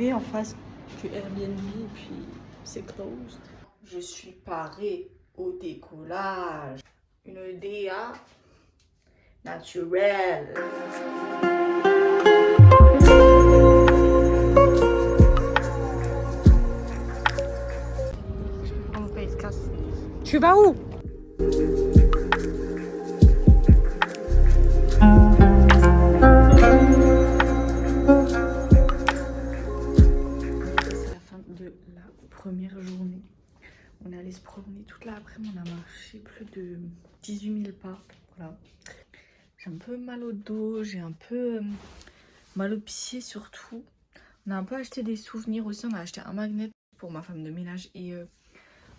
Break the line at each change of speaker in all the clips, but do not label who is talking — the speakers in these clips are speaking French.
arrivé en face du Airbnb et puis c'est closed. Je suis parée au décollage. Une DA naturelle. Mon pays se casse. Tu vas où? Première journée. On est allé se promener toute l'après-midi, on a marché plus de 18 000 pas. Voilà. J'ai un peu mal au dos, j'ai un peu mal aux pieds surtout. On a un peu acheté des souvenirs aussi, on a acheté un magnet pour ma femme de ménage. Et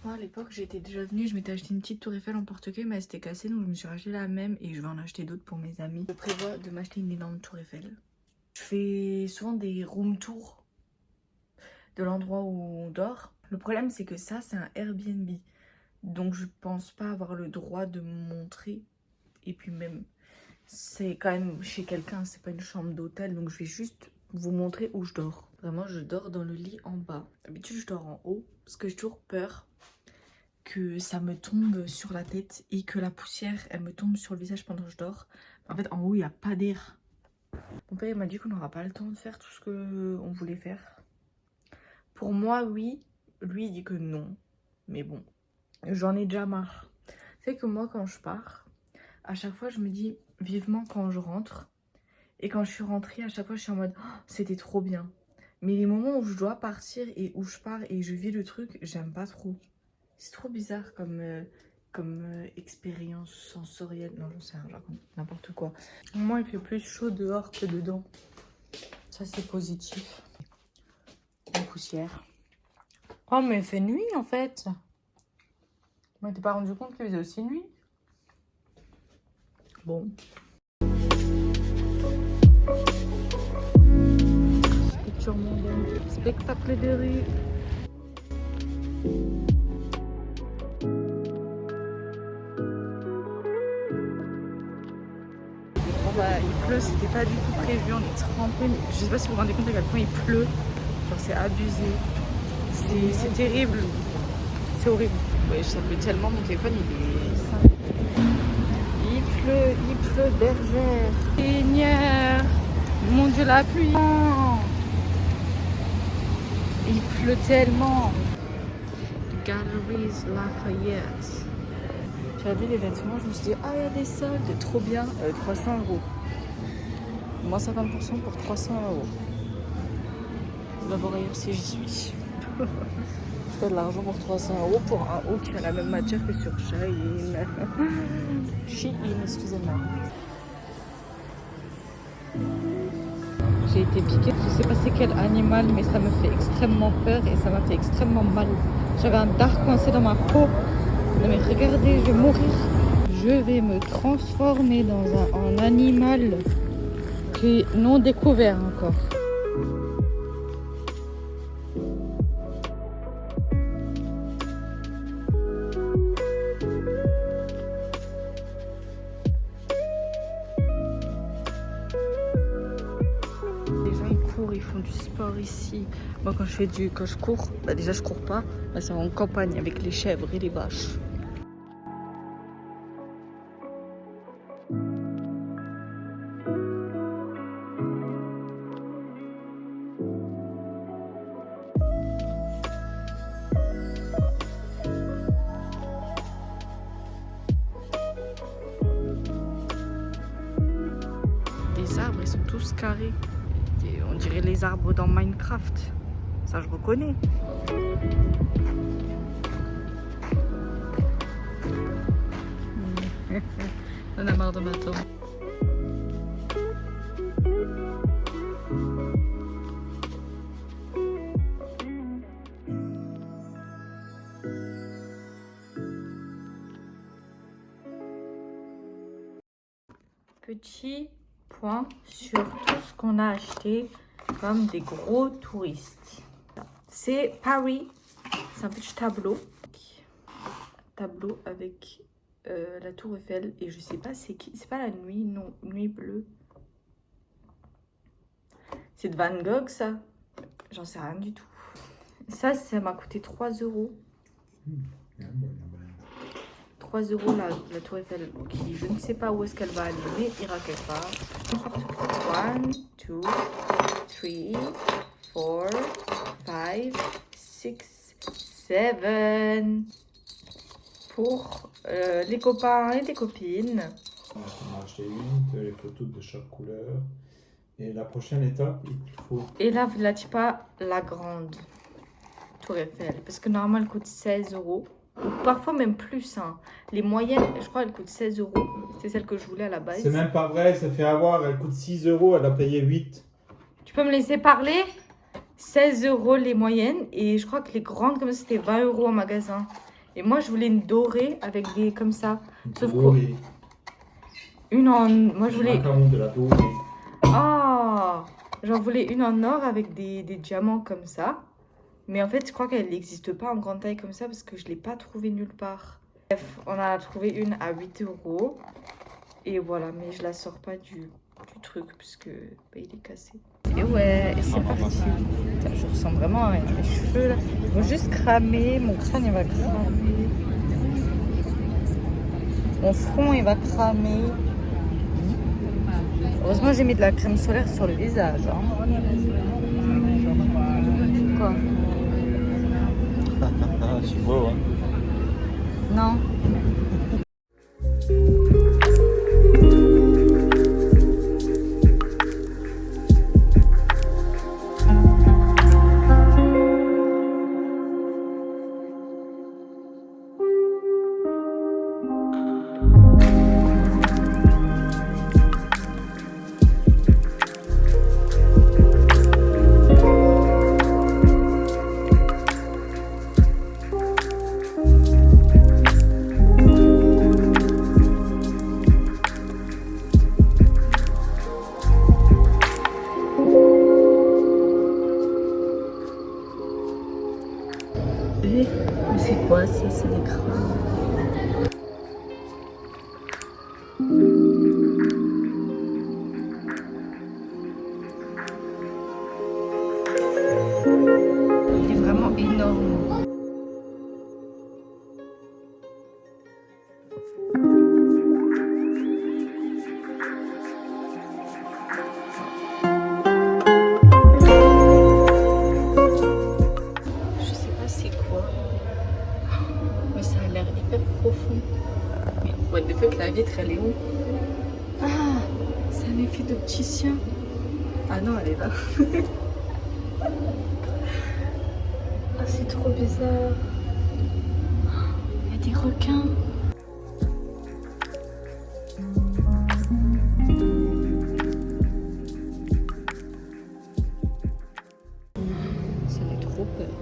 moi à l'époque j'étais déjà venue, je m'étais acheté une petite tour Eiffel en porte-clés mais elle s'était cassée donc je me suis racheté la même et je vais en acheter d'autres pour mes amis. Je prévois de m'acheter une énorme tour Eiffel. Je fais souvent des room tours de l'endroit où on dort. Le problème c'est que ça c'est un Airbnb, donc je pense pas avoir le droit de me montrer, et puis même c'est quand même chez quelqu'un, c'est pas une chambre d'hôtel, donc je vais juste vous montrer où je dors. Vraiment je dors dans le lit en bas. D'habitude je dors en haut parce que j'ai toujours peur que ça me tombe sur la tête et que la poussière elle me tombe sur le visage pendant que je dors. En fait en haut il n'y a pas d'air. Mon père m'a dit qu'on n'aura pas le temps de faire tout ce qu'on voulait faire. Pour moi, oui. Lui, il dit que non. Mais bon, j'en ai déjà marre. C'est que moi, quand je pars, à chaque fois, je me dis vivement quand je rentre. Et quand je suis rentrée, à chaque fois, je suis en mode oh, c'était trop bien. Mais les moments où je dois partir et où je pars et je vis le truc, j'aime pas trop. C'est trop bizarre comme expérience sensorielle. Non, j'en sais rien, genre n'importe quoi. Au moins, il fait plus chaud dehors que dedans. Ça, c'est positif. La poussière. Oh, mais il fait nuit en fait. Moi, t'es pas rendu compte qu'il faisait aussi nuit? Bon. Architecture mondaine. Spectacle de rue. Bon bah, il pleut, c'était pas du tout prévu. On est trempés. Je sais pas si vous vous rendez compte à quel point il pleut. Genre, c'est abusé. C'est terrible. C'est horrible. Ouais, ça pleut tellement, mon téléphone il pleut, bergère. Seigneur, mon Dieu, la pluie. Oh, il pleut tellement. Galeries Lafayette. J'ai regardé les vêtements, je me suis dit, ah, il y a des soldes, trop bien, 300 €. Moins 50% pour 300 €. On va voir ailleurs si j'y suis. Je fais de l'argent pour 300 € pour un haut qui a la même matière que sur Shein. Shein, excusez-moi. J'ai été piquée, je sais pas c'est quel animal, mais ça me fait extrêmement peur et ça m'a fait extrêmement mal. J'avais un dard coincé dans ma peau. Non mais regardez, je vais mourir. Je vais me transformer dans un animal qui est non découvert encore. Ils font du sport ici. Moi quand je cours, bah déjà je cours pas, là c'est en campagne avec les chèvres et les vaches. Les arbres ils sont tous carrés. On dirait les arbres dans Minecraft. Ça, je reconnais. On a marre de m'attendre. Petit point sur tout ce qu'on a acheté comme des gros touristes. C'est Paris, c'est un petit tableau avec la tour Eiffel et je sais pas c'est qui, c'est pas la nuit, non, nuit bleue. C'est de Van Gogh ça. J'en sais rien du tout. Ça m'a coûté 3 euros. 3 euros la tour Eiffel, qui je ne sais pas où est-ce qu'elle va aller, mais ira quelque part. 1, 2, 3, 4, 5, 6, 7. Pour les copains et les copines.
On a acheté une, les photos de chaque couleur. Et la prochaine étape, il faut...
Et là, vous ne l'avez pas la grande tour Eiffel, parce que normalement, elle coûte 16 euros. Ou parfois même plus. Hein. Les moyennes, je crois, elles coûtent 16 euros. C'est celle que je voulais à la base.
C'est même pas vrai, ça fait avoir. Elle coûte 6 euros, elle a payé 8.
Tu peux me laisser parler? 16 euros les moyennes. Et je crois que les grandes, comme ça, c'était 20 euros en magasin. Et moi, je voulais une dorée avec des comme ça. Sauf
dorée.
Une en... Moi, je voulais...
De la dorée.
Ah, j'en voulais une en or avec des diamants comme ça. Mais en fait, je crois qu'elle n'existe pas en grande taille comme ça parce que je ne l'ai pas trouvée nulle part. Bref, on a trouvé une à 8 euros. Et voilà, mais je la sors pas du truc parce que bah, il est cassé. Et ouais, et c'est parti. Putain, je ressemble vraiment à rien. Les cheveux là, ils vont juste cramer. Mon crâne, il va cramer. Mon front, il va cramer. Heureusement, j'ai mis de la crème solaire sur le visage. Hein. Quoi?
C'est beau, hein?
Non. Mais c'est quoi ça? C'est des crânes. Il est vraiment énorme. Profond. Mais what the fuck, la vitre elle est où? Ah, c'est un effet d'opticien. Ah non, elle est là. Ah, c'est trop bizarre. Il y a des requins. Ça fait trop peur.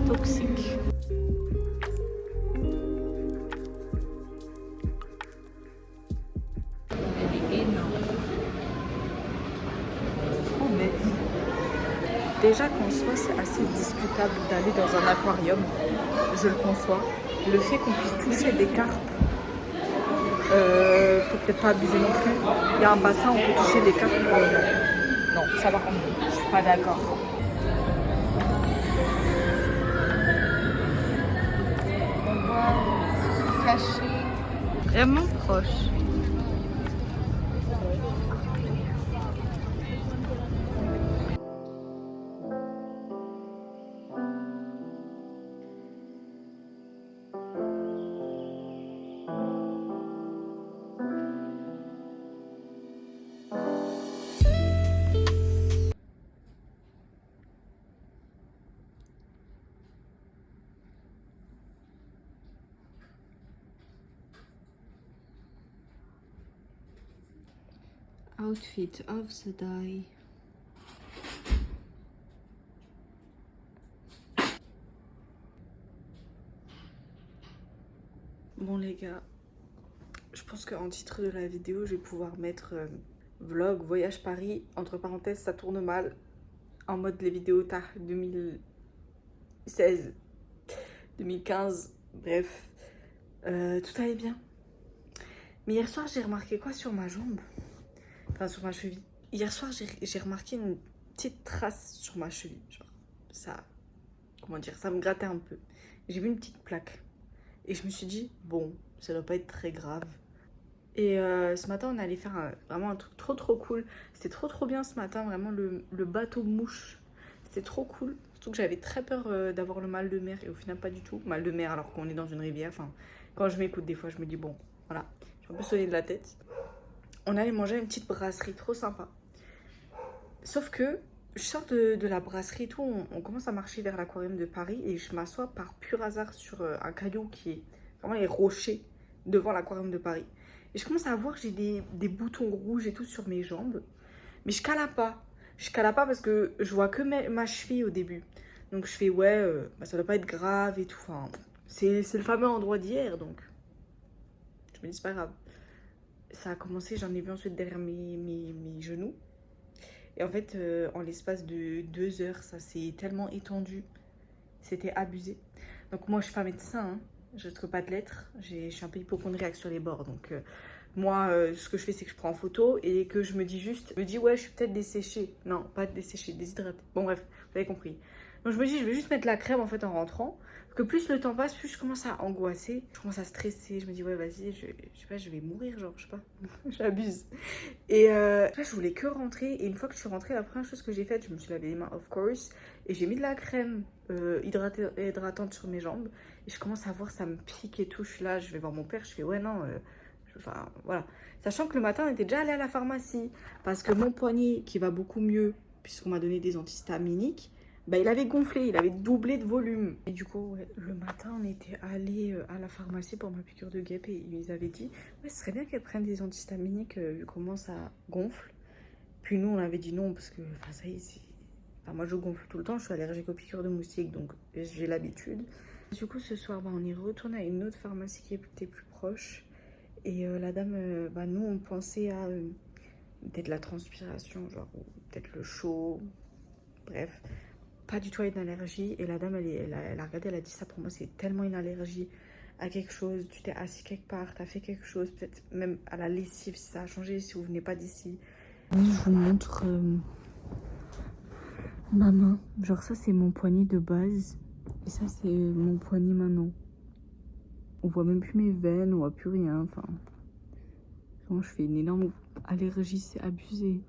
Toxique. Elle est énorme. Trop bête. Déjà qu'en soi c'est assez discutable d'aller dans un aquarium, je le conçois. Le fait qu'on puisse toucher des carpes, faut peut-être pas abuser non plus. Il y a un bassin, on peut toucher des carpes. Non, ça va rendre. Je suis pas d'accord. Caché. Vraiment proche. Outfit of the day. Bon les gars, je pense qu'en titre de la vidéo, je vais pouvoir mettre vlog voyage Paris, entre parenthèses ça tourne mal, en mode les vidéos tard 2016, 2015, bref, tout allait bien. Mais hier soir, j'ai remarqué quoi sur ma jambe? Enfin, sur ma cheville. Hier soir, j'ai remarqué une petite trace sur ma cheville. Genre, ça, comment dire, ça me grattait un peu. J'ai vu une petite plaque. Et je me suis dit, bon, ça doit pas être très grave. Et ce matin, on allait faire vraiment un truc trop cool. C'était trop bien ce matin, vraiment le bateau mouche. C'était trop cool. Surtout que j'avais très peur d'avoir le mal de mer. Et au final, pas du tout. Mal de mer alors qu'on est dans une rivière. Enfin, quand je m'écoute, des fois, je me dis, bon, voilà. J'ai un peu sonné de la tête. On allait manger à une petite brasserie, trop sympa. Sauf que je sors de la brasserie et tout, on commence à marcher vers l'aquarium de Paris et je m'assois par pur hasard sur un caillou qui est vraiment les rochers devant l'aquarium de Paris. Et je commence à voir que j'ai des boutons rouges et tout sur mes jambes. Mais je cala pas. Je cala pas parce que je vois que ma cheville au début. Donc je fais ouais, ça doit pas être grave et tout. Enfin, c'est le fameux endroit d'hier donc. Je me dis c'est pas grave. Ça a commencé, j'en ai vu ensuite derrière mes genoux. Et en fait, en l'espace de 2 heures, ça s'est tellement étendu. C'était abusé. Donc moi, je suis pas médecin, hein. Je risque pas de l'être. Je suis un peu hypocondriaque sur les bords. Donc moi, ce que je fais, c'est que je prends en photo et que je me dis juste, ouais, je suis peut-être desséchée. Non, pas desséchée, déshydratée. Bon bref, vous avez compris. Donc je me dis, je vais juste mettre la crème en fait en rentrant. Parce que plus le temps passe, plus je commence à angoisser. Je commence à stresser. Je me dis, ouais, vas-y, je sais pas, je vais mourir, genre, je sais pas. J'abuse. Et là, je voulais que rentrer. Et une fois que je suis rentrée, la première chose que j'ai faite, je me suis lavé les mains, of course. Et j'ai mis de la crème hydratante sur mes jambes. Et je commence à voir, ça me pique et tout. Je suis là, je vais voir mon père. Je fais, ouais, non. Enfin, voilà. Sachant que le matin, on était déjà allé à la pharmacie. Parce que mon poignet, qui va beaucoup mieux, puisqu'on m'a donné des antihistaminiques, bah, il avait gonflé, il avait doublé de volume. Et du coup, ouais, le matin, on était allé à la pharmacie pour ma piqûre de guêpe et ils avaient dit ouais, ce serait bien qu'elle prenne des antihistaminiques vu comment ça gonfle. Puis nous, on avait dit non parce que ça y est, enfin, moi je gonfle tout le temps, je suis allergique aux piqûres de moustiques donc j'ai l'habitude. Du coup, ce soir, bah, on est retourné à une autre pharmacie qui était plus proche. Et la dame, nous, on pensait à peut-être la transpiration, genre, ou peut-être le chaud, bref. Pas du tout à une allergie. Et la dame, elle a regardé, elle a dit ça pour moi, c'est tellement une allergie à quelque chose. Tu t'es assis quelque part, t'as fait quelque chose, peut-être même à la lessive si ça a changé, si vous venez pas d'ici. Oui, je vous montre ma main. Genre ça, c'est mon poignet de base. Et ça, c'est mon poignet maintenant. On voit même plus mes veines, on voit plus rien. Enfin, vraiment, je fais une énorme allergie, c'est abusé.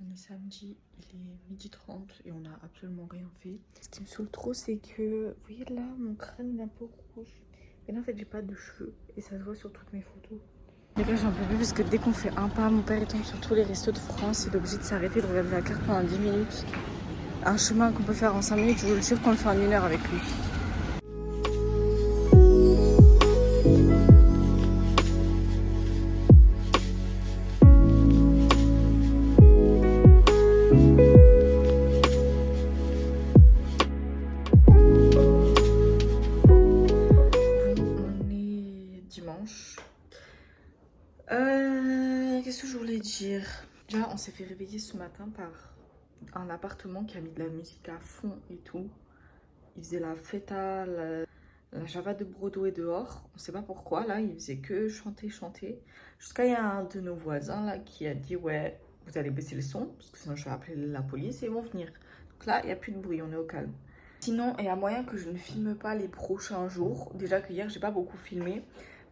On est samedi, il est 12h30 et on n'a absolument rien fait. Ce qui me saoule trop, c'est que, vous voyez là, mon crâne est un peu rouge. Et là, en fait, j'ai pas de cheveux et ça se voit sur toutes mes photos. Les gars, j'en peux plus parce que dès qu'on fait un pas, mon père il tombe sur tous les restos de France. Il est obligé de s'arrêter, de regarder la carte pendant 10 minutes. Un chemin qu'on peut faire en 5 minutes, je vous le jure qu'on le fait en 1 heure avec lui. Qu'est-ce que je voulais dire? Déjà, on s'est fait réveiller ce matin par un appartement qui a mis de la musique à fond et tout. Il faisait la feta, la java de Broadway dehors. On sait pas pourquoi, là, il faisait que chanter. Jusqu'à il y a un de nos voisins là qui a dit ouais, vous allez baisser le son parce que sinon je vais appeler la police et ils vont venir. Donc là, il n'y a plus de bruit, on est au calme. Sinon, il y a moyen que je ne filme pas les prochains jours. Déjà que hier, j'ai pas beaucoup filmé.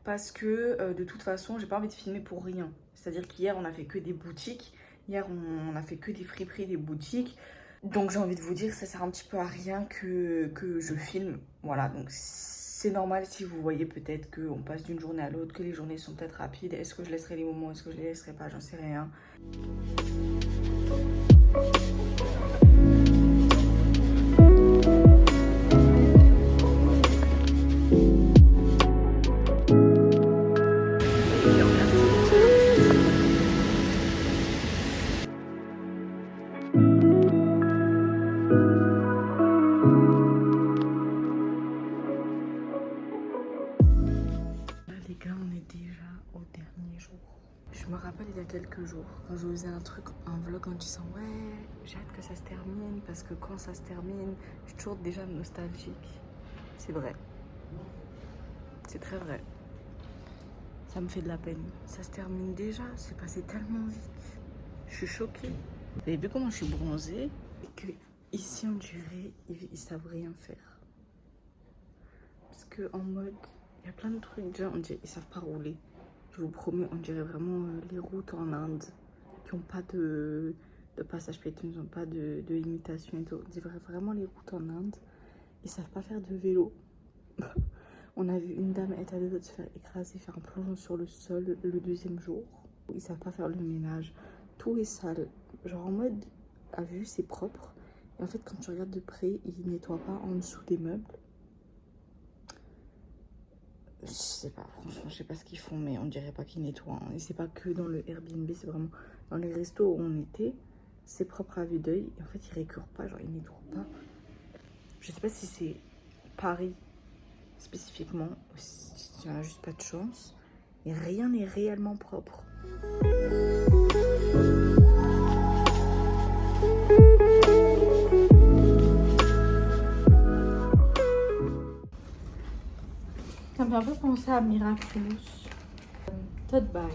Parce que de toute façon, j'ai pas envie de filmer pour rien. C'est-à-dire qu'hier, on a fait que des boutiques. Hier, on a fait que des friperies, des boutiques. Donc j'ai envie de vous dire que ça sert un petit peu à rien que je filme. Voilà, donc c'est normal si vous voyez peut-être qu'on passe d'une journée à l'autre, que les journées sont peut-être rapides. Est-ce que je laisserai les moments, est-ce que je les laisserai pas, j'en sais rien. Les gars, on est déjà au dernier jour. Je me rappelle il y a quelques jours, quand je faisais un vlog en disant ouais, j'ai hâte que ça se termine parce que quand ça se termine, je suis toujours déjà nostalgique. C'est vrai. C'est très vrai. Ça me fait de la peine. Ça se termine déjà, c'est passé tellement vite. Je suis choquée. Vous avez vu comment je suis bronzée? Et que ici, on dirait, ils savent rien faire. Parce que en mode, il y a plein de trucs, déjà, on dirait, ils savent pas rouler. Je vous promets, on dirait vraiment les routes en Inde qui n'ont pas de passage piéton, ils n'ont pas de limitation et tout. On dirait vraiment les routes en Inde. Ils savent pas faire de vélo. On a vu une dame être à deux doigts de se faire écraser, faire un plongeon sur le sol le deuxième jour. Ils savent pas faire le ménage. Tout est sale. Genre en mode, à vue, c'est propre. Et en fait, quand tu regardes de près, ils nettoient pas en dessous des meubles. Je sais pas, franchement, je sais pas ce qu'ils font, mais on dirait pas qu'ils nettoient. Hein. Et c'est pas que dans le Airbnb, c'est vraiment dans les restos où on était. C'est propre à vue d'œil. Et en fait, ils récurent pas, genre ils nettoient pas. Je sais pas si c'est Paris spécifiquement, ou si on a juste pas de chance. Et rien n'est réellement propre. Ça me fait un peu penser à Miraculous. Tote bag.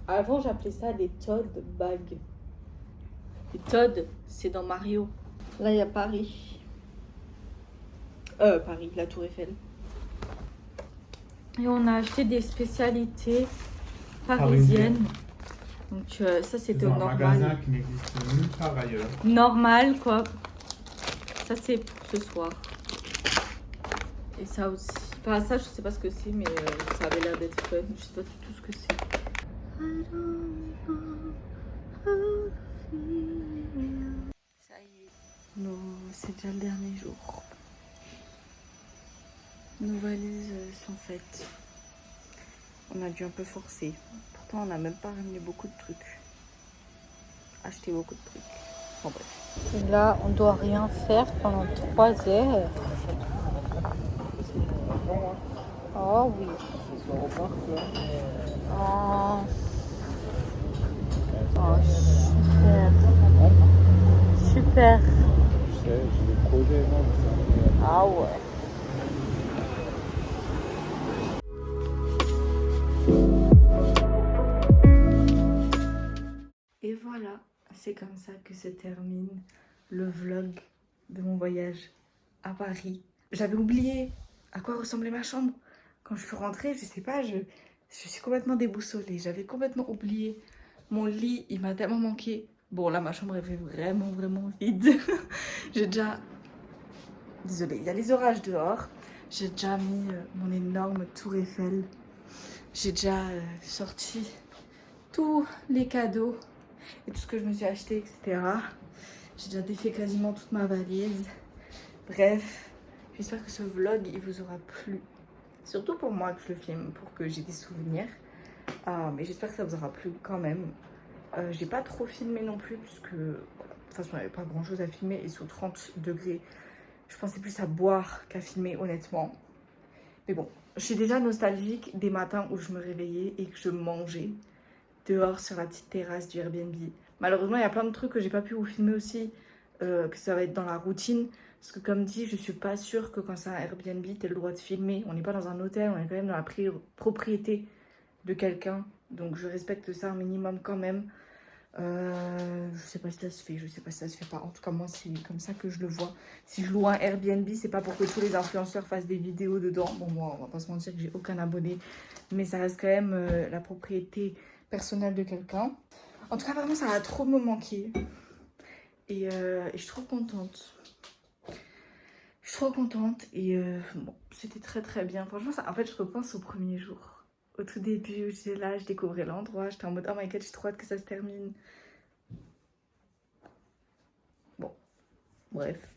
Avant, j'appelais ça des tote bags. Les Todd, c'est dans Mario. Là, il y a Paris. Paris, la Tour Eiffel. Et on a acheté des spécialités parisiennes. Donc ça, c'était au
un
normal.
magasin qui n'existe nulle part ailleurs.
Normal, quoi. Ça, c'est pour ce soir. Et ça aussi. Enfin, ça, je sais pas ce que c'est, mais ça avait l'air d'être fun. Je sais pas du tout ce que c'est. Ça y est. Non, c'est déjà le dernier jour. Nos valises sont faites. On a dû un peu forcer. Pourtant, on n'a même pas ramené beaucoup de trucs. Acheté beaucoup de trucs. Bon, bref. Et là, on doit rien faire pendant 3 heures. Oh oui. Oh. Oh, super. Super.
Je sais, j'ai des projets, non,
Ah ouais. Et voilà, c'est comme ça que se termine le vlog de mon voyage à Paris. J'avais oublié à quoi ressemblait ma chambre. Quand je suis rentrée, je sais pas, je suis complètement déboussolée. J'avais complètement oublié. Mon lit, il m'a tellement manqué. Bon, là, ma chambre, elle fait vraiment, vraiment vide. J'ai déjà... Désolée, il y a les orages dehors. J'ai déjà mis mon énorme tour Eiffel. J'ai déjà sorti tous les cadeaux et tout ce que je me suis acheté, etc. J'ai déjà défait quasiment toute ma valise. Bref, j'espère que ce vlog, il vous aura plu. Surtout pour moi que je le filme, pour que j'ai des souvenirs. Mais j'espère que ça vous aura plu quand même. J'ai pas trop filmé non plus, puisque de toute façon, il n'y avait pas grand chose à filmer. Et sous 30 degrés, je pensais plus à boire qu'à filmer, honnêtement. Mais bon, je suis déjà nostalgique des matins où je me réveillais et que je mangeais dehors sur la petite terrasse du Airbnb. Malheureusement, il y a plein de trucs que j'ai pas pu vous filmer aussi, que ça va être dans la routine. Parce que comme dit, je suis pas sûre que quand c'est un Airbnb, tu as le droit de filmer. On n'est pas dans un hôtel, on est quand même dans la propriété de quelqu'un. Donc je respecte ça un minimum quand même. Je sais pas si ça se fait, je sais pas si ça se fait pas. En tout cas, moi, c'est comme ça que je le vois. Si je loue un Airbnb, c'est pas pour que tous les influenceurs fassent des vidéos dedans. Bon, moi, on va pas se mentir que j'ai aucun abonné. Mais ça reste quand même la propriété personnelle de quelqu'un. En tout cas, vraiment, ça va trop me manquer. Et je suis trop contente. Je suis trop contente. Et bon, c'était très très bien. Franchement, ça, en fait, je repense au premier jour. Au tout début, j'étais là, je découvrais l'endroit. J'étais en mode, oh my god, j'ai trop hâte que ça se termine. Bon, bref.